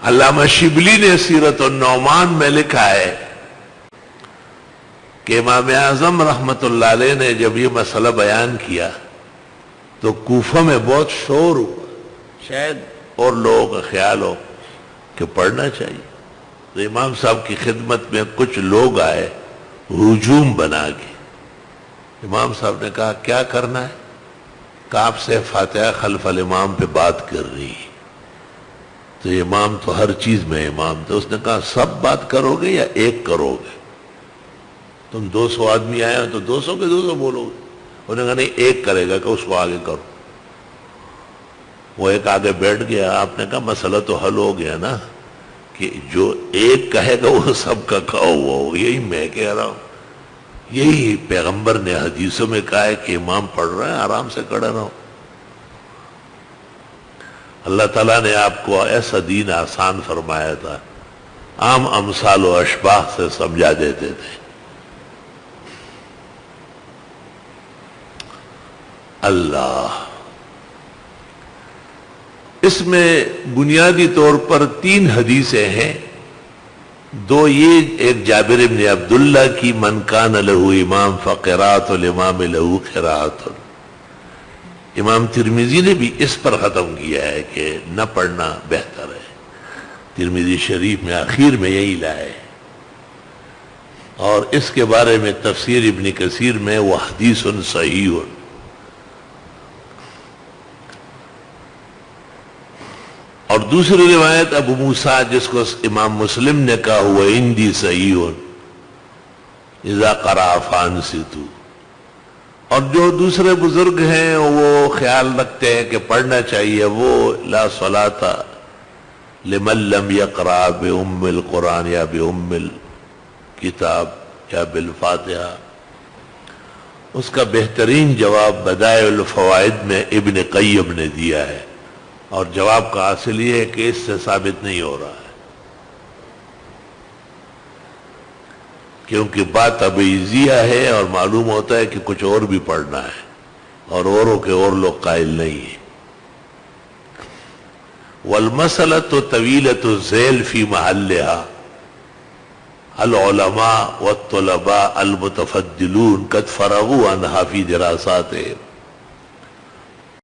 علامہ شبلی نے سیرت النعمان میں لکھا ہے کہ امام اعظم رحمت اللہ علیہ نے جب یہ مسئلہ بیان کیا تو کوفہ میں بہت شور ہوا، شاید اور لوگوں کا خیال ہو کہ پڑھنا چاہیے، تو امام صاحب کی خدمت میں کچھ لوگ آئے ہجوم بنا کے۔ امام صاحب نے کہا کیا کرنا ہے؟ کہ آپ سے فاتحہ خلف الامام پہ بات کر رہی ہے۔ تو امام تو ہر چیز میں امام تھا، اس نے کہا سب بات کرو گے یا ایک کرو گے؟ تم 200 آدمی آئے ہو تو 200 کے 200 بولو گے؟ انہوں نے کہا نہیں، ایک کرے گا کہ اس کو آگے کرو۔ وہ ایک آگے بیٹھ گیا، آپ نے کہا مسئلہ تو حل ہو گیا نا، کہ جو ایک کہے گا وہ سب کا کہا ہوا ہو۔ یہی میں کہہ رہا ہوں، یہی پیغمبر نے حدیثوں میں کہا ہے کہ امام پڑھ رہے ہیں آرام سے کھڑے رہو۔ اللہ تعالیٰ نے آپ کو ایسا دین آسان فرمایا تھا، عام امثال و اشباہ سے سمجھا دیتے تھے۔ اللہ، اس میں بنیادی طور پر 3 حدیثیں ہیں۔ 2 یہ، ایک جابر بن عبداللہ کی من کان لہ امام فقراۃ الامام لہ قراۃ۔ امام ترمذی نے بھی اس پر ختم کیا ہے کہ نہ پڑھنا بہتر ہے، ترمذی شریف میں آخر میں یہی لائے، اور اس کے بارے میں تفسیر ابن کثیر میں وہ حدیث صحیح۔ اور دوسری روایت ابو موسیٰ جس کو امام مسلم نے کہا ہوا عندی صحیح اذا قرأ فانصتوا، اور جو دوسرے بزرگ ہیں وہ خیال رکھتے ہیں کہ پڑھنا چاہیے، وہ لا صلاۃ لمن لم یقرأ بأم القرآن یا بأم الکتاب یا بالفاتحہ۔ اس کا بہترین جواب بدائع الفوائد میں ابن قیم نے دیا ہے، اور جواب کا حاصل یہ ہے کہ اس سے ثابت نہیں ہو رہا ہے، کیونکہ بات ابیضیہ ہے اور معلوم ہوتا ہے کہ کچھ اور بھی پڑھنا ہے، اور اوروں کے اور لوگ قائل نہیں ہیں۔ والمسألة طویلۃ الذیل فی محلها، العلماء والطلباء المتفضلون قد فرغوا عنها فی دراساتهم۔